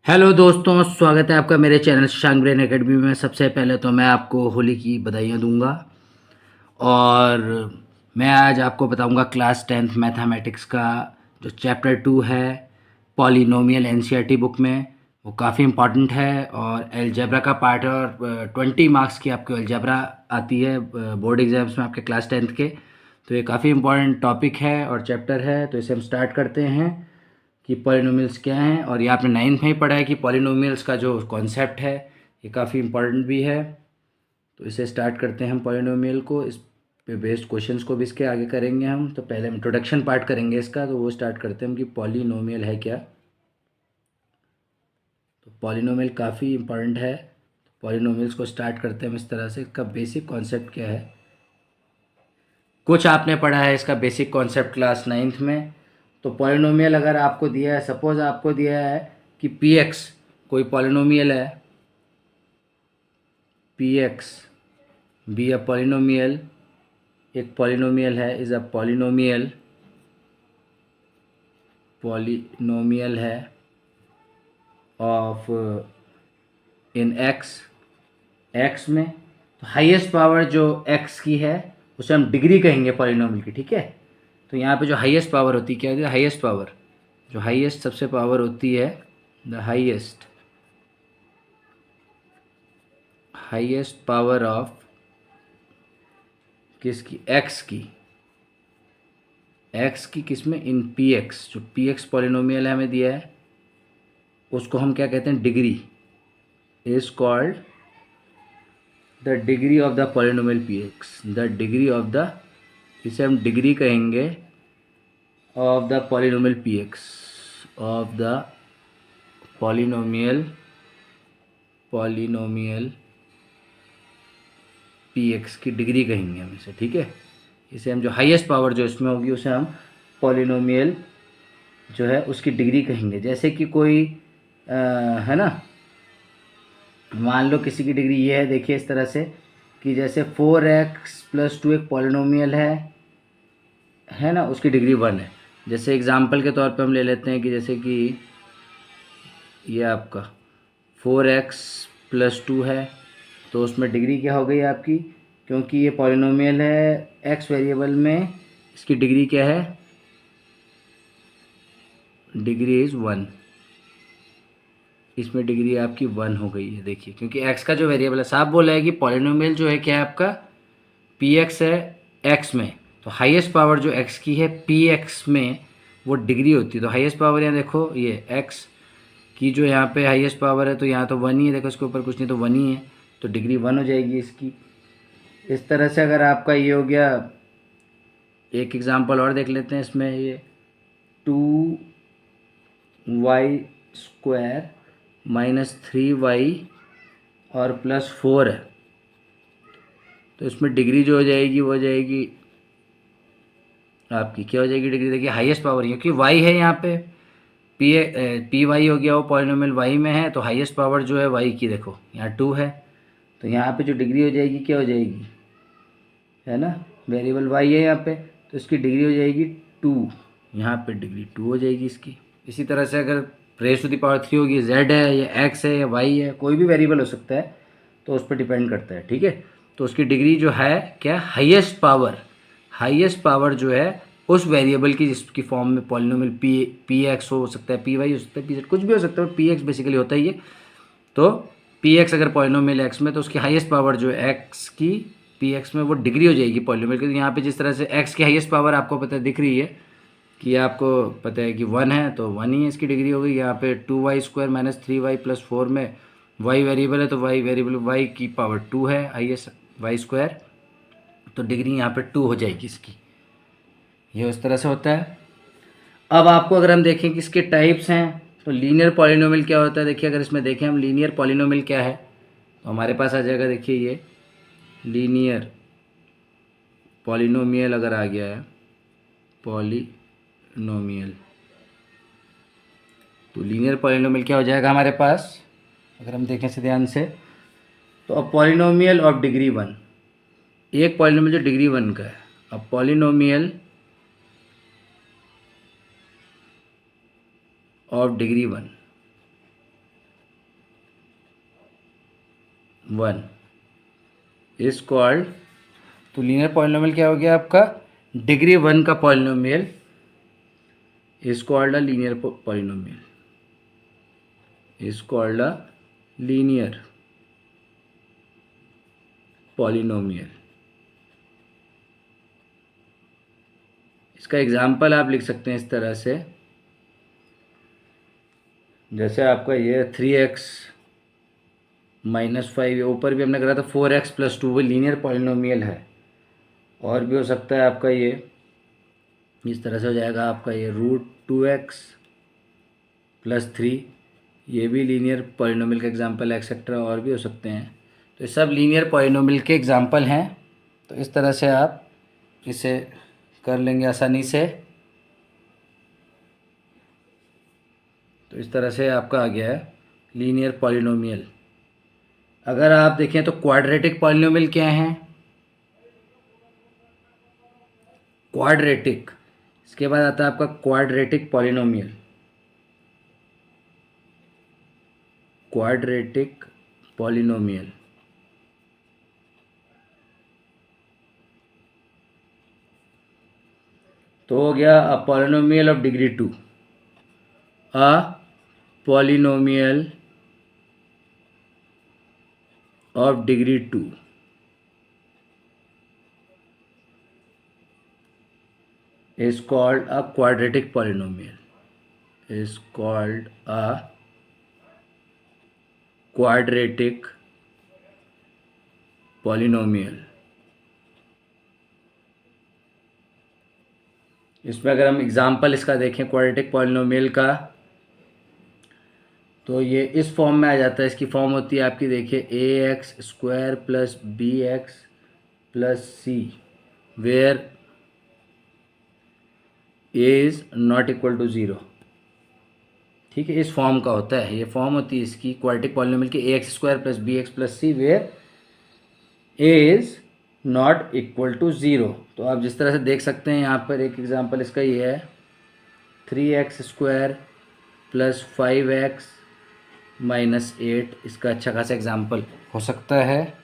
Hello दोस्तों, स्वागत है आपका मेरे चैनल शशांक ब्रेन एकेडमी में। सबसे पहले तो मैं आपको होली की बधाइयाँ दूंगा और मैं आज आपको बताऊंगा क्लास 10th मैथमेटिक्स का जो चैप्टर 2 है पॉलिनोमियल एनसीईआरटी बुक में। वो काफ़ी इम्पॉर्टेंट है और अलजेब्रा का पार्ट है और 20 मार्क्स की आपको अलजेब्रा आती है बोर्ड एग्जाम्स में आपके क्लास 10th के। तो ये काफ़ी इम्पॉर्टेंट टॉपिक है और चैप्टर है, तो इसे हम स्टार्ट करते हैं कि पॉलिनोमियल्स क्या हैं। और ये आपने 9th में ही पढ़ा है कि पॉलिनोमियल्स का जो कॉन्सेप्ट है ये काफ़ी इम्पोर्टेंट भी है। तो इसे स्टार्ट करते हैं हम पॉलिनोमियल को, इस पे बेस्ड क्वेश्चंस को भी इसके आगे करेंगे हम। तो पहले हम इंट्रोडक्शन पार्ट करेंगे इसका, तो वो स्टार्ट करते हैं हम कि पॉलिनोमियल है क्या। तो पॉलिनोमियल काफ़ी इम्पोर्टेंट है। पॉलिनोमियल्स को स्टार्ट करते हैं हम इस तरह से। इसका बेसिक कॉन्सेप्ट क्या है, कुछ आपने पढ़ा है इसका बेसिक कॉन्सेप्ट क्लास 9th में। तो पॉलिनोमियल अगर आपको दिया है, सपोज आपको दिया है कि पी एक्स कोई पॉलिनोमियल है, P x be a polynomial, एक पॉलिनोमियल है, इज़ अ पॉलिनोमियल, पॉलिनोमियल है ऑफ इन एक्स, एक्स में। तो हाईएस्ट पावर जो एक्स की है उसे हम डिग्री कहेंगे पॉलिनोमियल की, ठीक है। तो यहाँ पे जो हाईएस्ट पावर होती है क्या होती है, हाईएस्ट पावर, जो हाईएस्ट सबसे पावर होती है, द हाईएस्ट पावर ऑफ किसकी, एक्स की, एक्स की किस में, इन पी एक्स। जो पी एक्स पॉलिनोमियल है हमें दिया है उसको हम क्या कहते हैं, degree, is called the degree of the polynomial P x, the degree of the, इसे हम डिग्री कहेंगे of the polynomial P x, of the polynomial P x की डिग्री कहेंगे हम इसे, ठीक है। इसे हम जो हाईएस्ट पावर जो इसमें होगी उसे हम पॉलिनोमियल जो है उसकी डिग्री कहेंगे। जैसे कि कोई है ना, मान लो किसी की डिग्री ये है, देखिए इस तरह से कि जैसे 4x+2 एक पॉलिनोमियल है ना, उसकी डिग्री 1 है। जैसे एग्जांपल के तौर पे हम ले लेते हैं कि जैसे कि ये आपका 4x+2 है, तो उसमें डिग्री क्या हो गई आपकी, क्योंकि ये पॉलिनोमियल है x वेरिएबल में, इसकी डिग्री क्या है, डिग्री इज़ 1। इसमें डिग्री आपकी 1 हो गई है, देखिए, क्योंकि x का जो वेरिएबल है, साफ बोला है कि पॉलिनोमियल जो है क्या है आपका, पी एक्स है x में। तो हाईएस्ट पावर जो x की है पी एक्स में वो डिग्री होती है। तो हाईएस्ट पावर यहाँ देखो, ये x की जो यहाँ पे हाईएस्ट पावर है, तो यहाँ तो 1 ही है, देखो इसके ऊपर कुछ नहीं, तो 1 ही है, तो डिग्री 1 हो जाएगी इसकी। इस तरह से अगर आपका ये हो गया, एक एग्जांपल और देख लेते हैं इसमें, ये 2y² - 3y और +4 है, तो इसमें डिग्री जो हो जाएगी वो हो जाएगी आपकी, क्या हो जाएगी डिग्री, देखिए हाईएस्ट पावर, क्योंकि y है यहाँ पे, पी वाई हो गया, वो पॉलिनोमियल y में है, तो हाईएस्ट पावर जो है y की, देखो यहाँ 2 है, तो यहाँ पे जो डिग्री हो जाएगी क्या हो जाएगी, है ना, वेरिएबल y है यहाँ पे, तो इसकी डिग्री हो जाएगी 2, यहाँ पे डिग्री 2 हो जाएगी इसकी। इसी तरह से अगर रेज़ टू द पावर 3 होगी, z है या x है या y है, कोई भी वेरिएबल हो सकता है, तो उस पर डिपेंड करता है, ठीक है। तो उसकी डिग्री जो है क्या, हाईएस्ट पावर, हाईएस्ट पावर जो है उस वेरिएबल की जिसकी फॉर्म में पॉलिनोमियल पी एक्स हो सकता है, पी वाई हो सकता है, पी जेड कुछ भी हो सकता है, पी एक्स बेसिकली होता ही है। तो पी एक्स अगर पॉलिनोमियल एक्स में, तो उसकी हाईएस्ट पावर जो है एक्स की पी एक्स में वो डिग्री हो जाएगी पॉलिनोमियल की। तो यहाँ पे जिस तरह से एक्स की हाईएस्ट पावर आपको पता दिख रही है कि आपको पता है कि 1 है, तो 1 ही है इसकी डिग्री हो गई। यहाँ पे 2y² - 3y+4 में y वेरिएबल है, तो y वेरिएबल y की पावर 2 है, हाईएस्ट y², तो डिग्री यहाँ पे 2 हो जाएगी इसकी। ये उस तरह से होता है। अब आपको अगर हम देखें कि इसके टाइप्स हैं, तो लीनियर पॉलिनोमियल क्या होता है, देखिए अगर इसमें देखें हम लीनियर पॉलिनोमियल क्या है, तो हमारे पास आ जाएगा, देखिए ये लीनियर पॉलिनोमियल अगर आ गया है, पॉलिनोमियल, तो लीनियर पॉलिनोमियल क्या हो जाएगा हमारे पास, अगर हम देखें से ध्यान से, तो अब पॉलिनोमियल ऑफ डिग्री 1, एक पॉलिनोमियल जो डिग्री 1 का है, अब polynomial of degree 1, 1 is called, तो लीनियर पॉलिनोमियल क्या हो गया आपका, डिग्री 1 का polynomial is called a linear polynomial, is called a linear polynomial. इसका एग्जाम्पल आप लिख सकते हैं इस तरह से, जैसे आपका ये 3x-5, ऊपर भी हमने करा था 4x+2, वो लीनियर पॉलिनोमियल है। और भी हो सकता है आपका ये इस तरह से हो जाएगा आपका ये √2x+3, ये भी लीनियर पॉलिनोमियल का एग्जांपल है, एक्सेट्रा और भी हो सकते हैं। तो ये सब लीनियर पॉलिनोमियल के एग्जांपल हैं। तो इस तरह से आप इसे कर लेंगे आसानी से। तो इस तरह से आपका आ गया है लीनियर पॉलिनोमियल। अगर आप देखें तो क्वाड्रेटिक पॉलिनोमियल क्या हैं, क्वाड्रेटिक, इसके बाद आता है आपका क्वाड्रेटिक पॉलिनोमियल, क्वाड्रेटिक पॉलिनोमियल। तो हो गया a polynomial of degree 2, a polynomial of degree 2 is called a quadratic polynomial, is called a quadratic polynomial। इसमें अगर हम एग्जांपल इसका देखें क्वाड्रेटिक पॉलिनोमियल का, तो ये इस फॉर्म में आ जाता है। इसकी फॉर्म होती है आपकी, देखिए ax² + bx + c where a is not equal to 0। ठीक है, इस फॉर्म का होता है, ये फॉर्म होती है इसकी क्वाड्रेटिक पॉलिनोमियल की, ax² + bx + c where a is not equal to 0। तो आप जिस तरह से देख सकते हैं यहाँ पर एक एग्जांपल इसका ये है 3x² + 5x - 8, इसका अच्छा खासा एग्जांपल हो सकता है।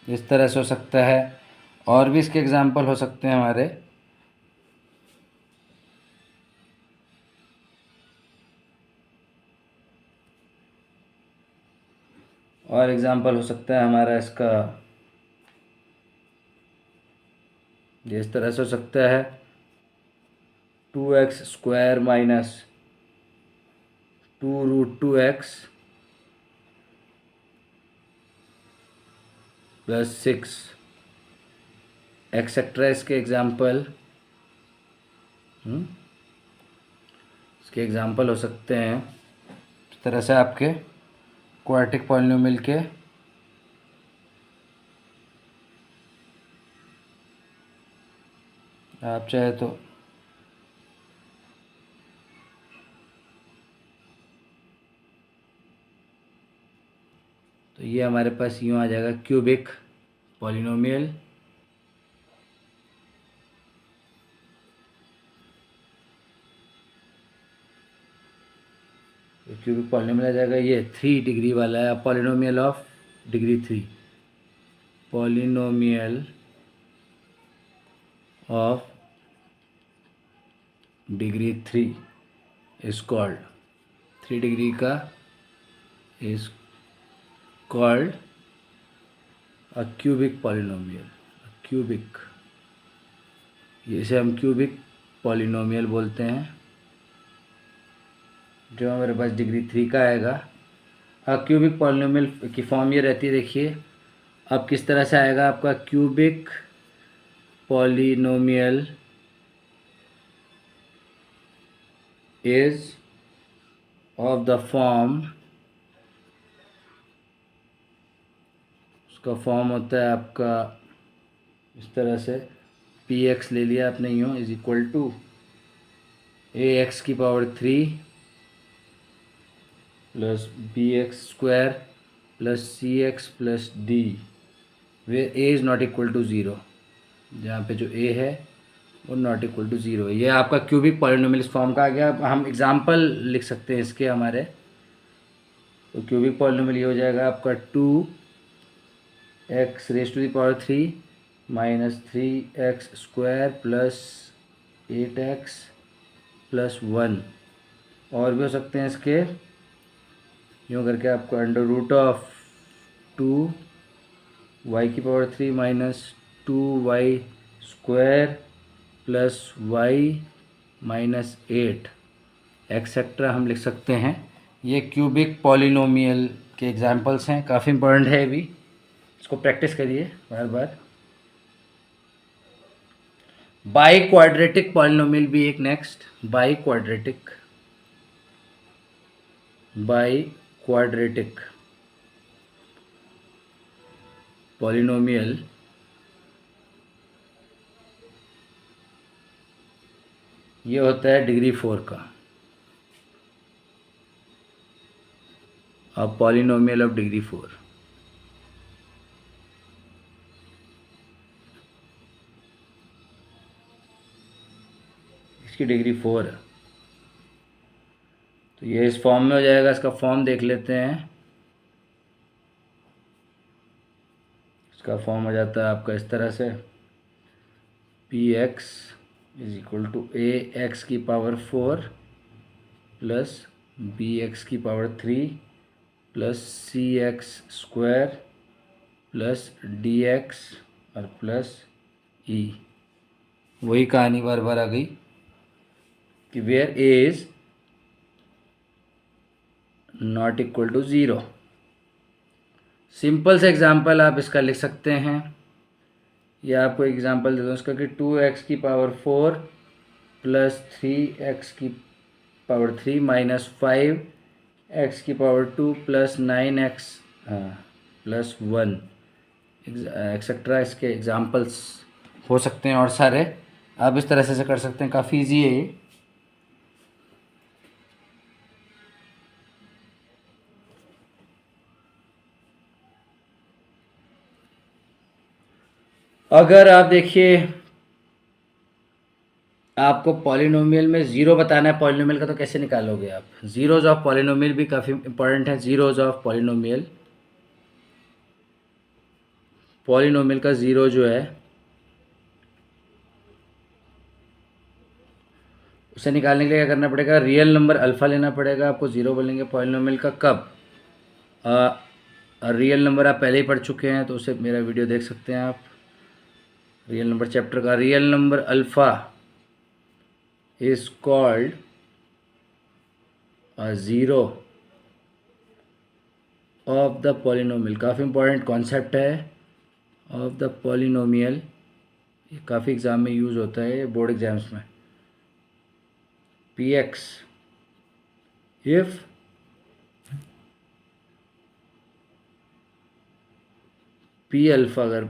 इस तरह से हो सकता है, और भी इसके एग्जांपल हो सकते हैं हमारे। और एग्जांपल हो सकता है हमारा इसका इस तरह से हो सकता है 2x² - 2√2x + 6 एक्सेट्रा। इसके एग्जांपल इसके एग्जांपल हो सकते हैं इस तरह से आपके क्वाड्रेटिक पॉलिनोमियल के। आप चाहे तो ये हमारे पास यूँ आ जाएगा क्यूबिक पॉलिनोमियल। क्यूबिक पॉलिनोमियल आ जाएगा, ये 3 डिग्री वाला है, polynomial of degree 3, polynomial of degree 3 is called, 3 degree का is called a cubic polynomial, cubic, इसे हम क्यूबिक पॉलिनोमियल बोलते हैं। जो हमारे पास डिग्री 3 का आएगा। क्यूबिक पॉलिनोमियल की फॉर्म ये रहती है, देखिए अब किस तरह से आएगा आपका cubic polynomial is of the form, उसका फॉर्म होता है आपका इस तरह से, px ले लिया आपने यूँ is equal to ax³ + bx² + cx + d, where a is not equal to 0, जहाँ पे जो a है वो नॉट इक्वल टू ज़ीरो। ये आपका क्यूबिक पॉलिनोमियल इस फॉर्म का आ गया। अब हम एग्जांपल लिख सकते हैं इसके हमारे। तो क्यूबिक पॉलिनोमियल ये हो जाएगा आपका 2x raise to the power 3 minus 3x square plus 8x plus 1। और भी हो सकते हैं इसके, यूँ करके आपको अंडर रूट ऑफ 2y की power 3 minus 2y square plus y minus 8 etcetera हम लिख सकते हैं। ये क्यूबिक पॉलिनोमियल के एग्जांपल्स हैं, काफ़ी इंपॉर्टेंट है भी, इसको प्रैक्टिस करिए बार बार। बाई क्वाड्रेटिक पॉलिनोमियल भी एक नेक्स्ट, बाई क्वाड्रेटिक पॉलिनोमियल ये होता है डिग्री 4 का। अब पॉलिनोमियल ऑफ डिग्री 4, इसकी डिग्री 4 है। तो ये इस फॉर्म में हो जाएगा। इसका फॉर्म देख लेते हैं। इसका फॉर्म हो जाता है आपका इस तरह से, p x is equal to a x की पावर 4 प्लस बी एक्स की power 3 plus c x square plus d x और प्लस ई। वही कहानी बार बार आ गई कि where a is not equal to zero. Simple से एग्जांपल आप इसका लिख सकते हैं। या आपको एग्जांपल दे दूँ इसका कि 2x की पावर 4 प्लस 3x की पावर 3 माइनस 5x की power 2 plus 9x plus 1 etcetera. इसके एग्जांपल्स हो सकते हैं और सारे। आप इस तरह से कर सकते हैं, काफ़ी ईजी है ये। अगर आप देखिए आपको पॉलिनोमियल में ज़ीरो बताना है पॉलिनोमियल का, तो कैसे निकालोगे आप? ज़ीरोज़ ऑफ पॉलिनोमियल भी काफ़ी इंपॉर्टेंट है। ज़ीरोज़ ऑफ पॉलिनोमियल का ज़ीरो जो है उसे निकालने के लिए क्या करना पड़ेगा? रियल नंबर अल्फ़ा लेना पड़ेगा आपको। ज़ीरो बोलेंगे पॉलिनोमियल का कब? रियल नंबर आप पहले ही पढ़ चुके हैं, तो उसे मेरा वीडियो देख सकते हैं आप, रियल नंबर चैप्टर का। Real number alpha is called zero of the polynomial. काफ़ी इंपॉर्टेंट कॉन्सेप्ट है ऑफ द पॉलिनोमियल। ये काफ़ी एग्ज़ाम में यूज़ होता है, बोर्ड एग्जाम्स में। P x if P alpha, अगर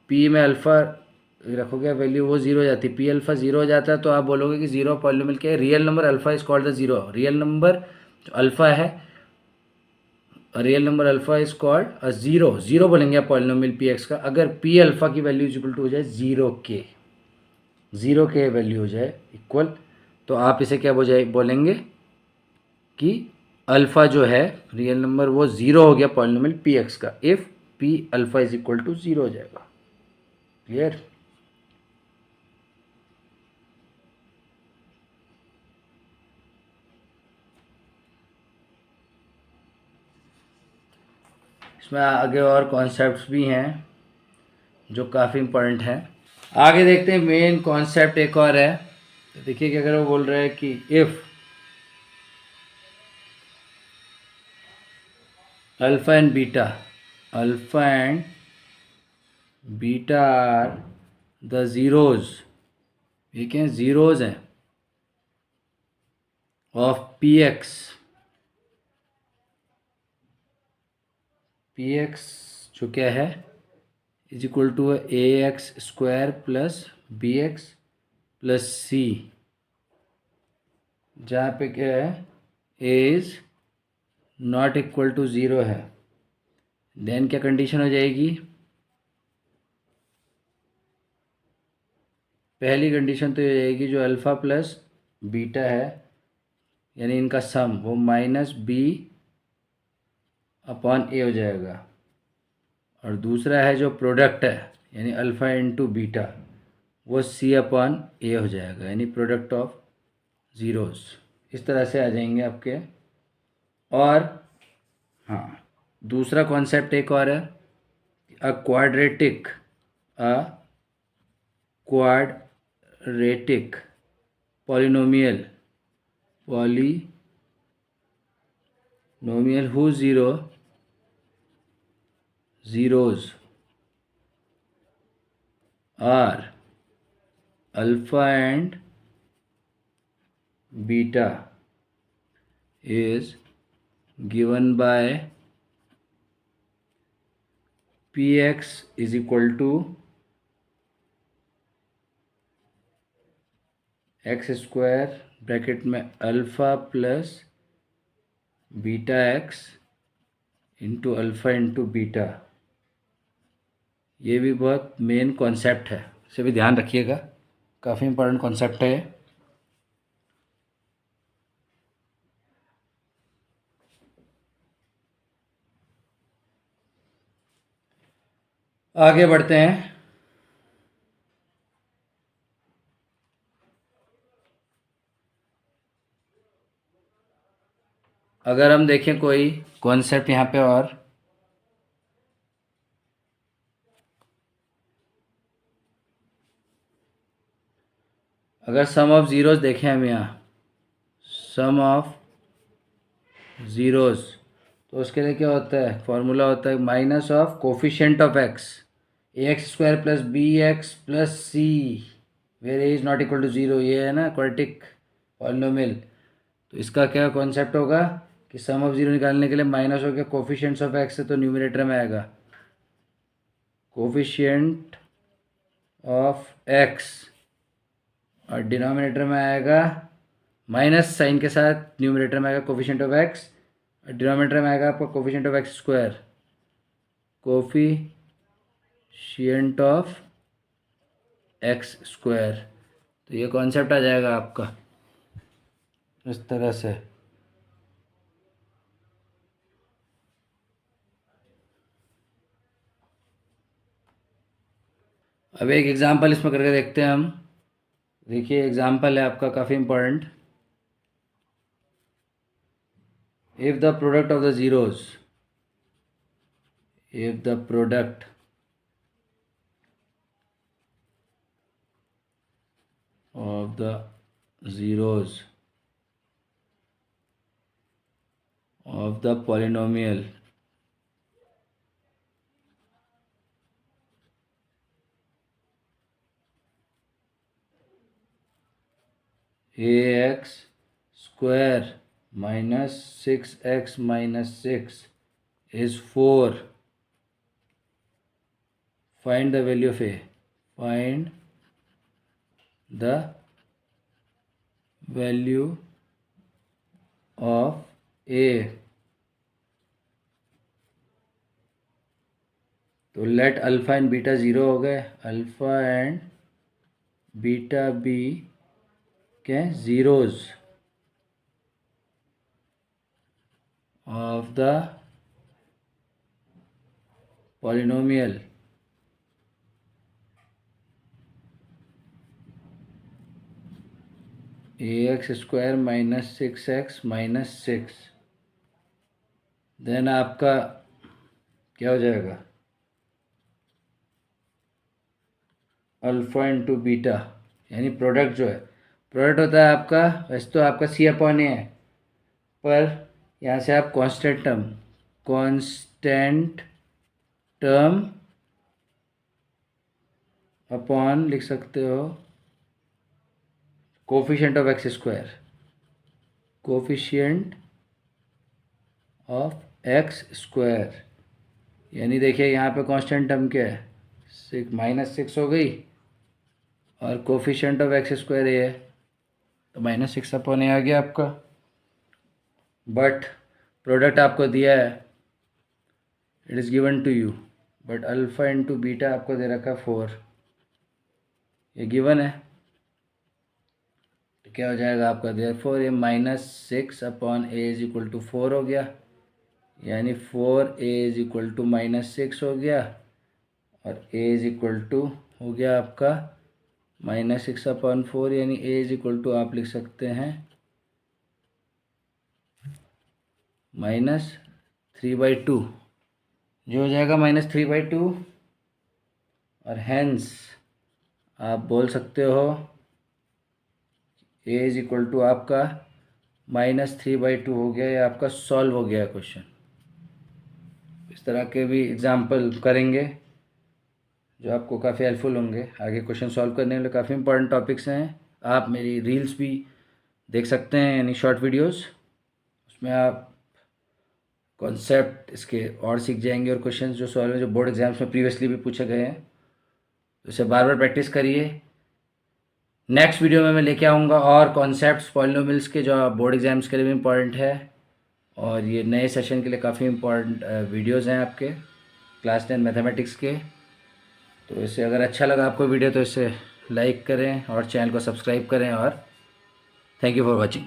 पी में अल्फ़ा रखोगे वैल्यू, वो ज़ीरो हो जाती है। पी अल्फ़ा ज़ीरो हो जाता है तो आप बोलोगे कि ज़ीरो पॉलिनोमियल क्या है? Real number alpha is called the zero. Real number जो अल्फ़ा है, real number alpha is called zero. Zero बोलेंगे आप पॉलिनोमियल पी एक्स का अगर पी अल्फ़ा की वैल्यू इज इक्वल टू हो जाए ज़ीरो के वैल्यू हो जाए इक्वल, तो आप इसे क्या बोलेंगे कि अल्फ़ा जो है रियल नंबर वो ज़ीरो हो गया पॉलिनोमियल पी एक्स का, if P alpha is equal to zero हो जाएगा। क्लियर? इसमें आगे और कॉन्सेप्ट्स भी हैं जो काफ़ी इम्पोर्टेंट हैं। आगे देखते हैं। मेन कॉन्सेप्ट एक और है। तो देखिए कि अगर वो बोल रहा है कि if alpha and beta are the zeros, ये क्या ज़ीरोज़ हैं ऑफ पी एक्स जो क्या है is equal to a x square plus B x plus c, जहाँ पे क्या है a is not equal to zero है। देन क्या कंडीशन हो जाएगी? पहली कंडीशन तो ये रहेगी जो अल्फ़ा प्लस बीटा है यानी इनका सम वो माइनस बी अपॉन ए हो जाएगा, और दूसरा है जो प्रोडक्ट है यानी अल्फ़ा इंटू बीटा वो सी अपॉन ए हो जाएगा यानी प्रोडक्ट ऑफ ज़ीरोज़। इस तरह से आ जाएंगे आपके। और हाँ, दूसरा कॉन्सेप्ट एक और है, a quadratic a quadratic polynomial who zeros are alpha and beta is given by px is equal to x square bracket में alpha plus beta x into alpha into beta. ये भी बहुत मेन कॉन्सेप्ट है, इसे भी ध्यान रखिएगा, काफ़ी इंपॉर्टेंट कॉन्सेप्ट है। आगे बढ़ते हैं। अगर हम देखें कोई कॉन्सेप्ट यहाँ पे, और अगर सम ऑफ ज़ीरोज़ देखें हम यहाँ सम ऑफ ज़ीरोज़, तो उसके लिए क्या होता है, फॉर्मूला होता है minus of coefficient of X, A x square plus B x plus C where A is not equal to zero. ये है ना क्वाड्रेटिक पॉलिनोमियल। तो इसका क्या कॉन्सेप्ट होगा कि सम ऑफ ज़ीरो निकालने के लिए माइनस हो गया कोफिशिएंट्स ऑफ एक्स से, तो न्यूमरेटर में आएगा कोफिशिएंट ऑफ एक्स और डिनोमिनेटर में आएगा माइनस साइन के साथ, न्यूमरेटर में आएगा कोफिशिएंट ऑफ एक्स और डिनोमिनेटर में आएगा आपका coefficient of x square, coefficient of x square. तो ये कॉन्सेप्ट आ जाएगा आपका इस तरह से। अब एक एग्जांपल इसमें करके देखते हैं हम। देखिए एग्जांपल है आपका काफ़ी important. If the product of the zeros, if the product of the zeros of the polynomial ax square minus 6x minus 6 is 4, find the value of a, find the value of a। तो let alpha and beta zero हो गए, alpha and beta be के zeros of the polynomial A x square minus 6x minus 6। Then आपका क्या हो जाएगा, alpha into beta यानी product जो है, प्रोडक्ट होता है आपका, वैसे तो आपका सी अपॉन ए है, पर यहाँ से आप कांस्टेंट टर्म अपॉन लिख सकते हो coefficient of x square, coefficient of x square. यानी देखिए यहाँ पे कांस्टेंट टर्म क्या है, माइनस 6 हो गई और कोफिशिएंट ऑफ एक्स स्क्वायर ये है, तो माइनस 6 अपॉन ए आ गया आपका। बट प्रोडक्ट आपको दिया है, it is given to you, but alpha into beta आपको दे रखा है 4, ये गिवन है। तो क्या हो जाएगा आपका, देयरफॉर ये -6/a = 4 हो गया, यानी 4a = -6 हो गया, और a हो गया आपका -6/4, यानी a आप लिख सकते हैं -3/2, जो हो जाएगा -3/2, और हैंस आप बोल सकते हो a आपका -3/2 हो गया, या आपका सॉल्व हो गया क्वेश्चन। इस तरह के भी एग्जाम्पल करेंगे जो आपको काफ़ी हेल्पफुल होंगे आगे क्वेश्चन सॉल्व करने के लिए। काफ़ी इंपॉर्टेंट टॉपिक्स हैं। आप मेरी रील्स भी देख सकते हैं, यानी शॉर्ट वीडियोस, उसमें आप कॉन्सेप्ट इसके और सीख जाएंगे, और क्वेश्चंस जो सॉल्व जो बोर्ड एग्जाम्स में प्रीवियसली भी पूछे गए हैं, तो इसे बार बार प्रैक्टिस करिए। नेक्स्ट वीडियो में मैं लेके आऊँगा और कॉन्सेप्ट्स पॉलिनोमियल्स के, जो बोर्ड एग्जाम्स के लिए भी इम्पॉर्टेंट है, और ये नए सेशन के लिए काफ़ी इम्पॉर्टेंट वीडियोज़ हैं आपके क्लास 10 मैथमेटिक्स के। तो इससे अगर अच्छा लगा आपको वीडियो तो इसे लाइक करें और चैनल को सब्सक्राइब करें, और थैंक यू फॉर वॉचिंग।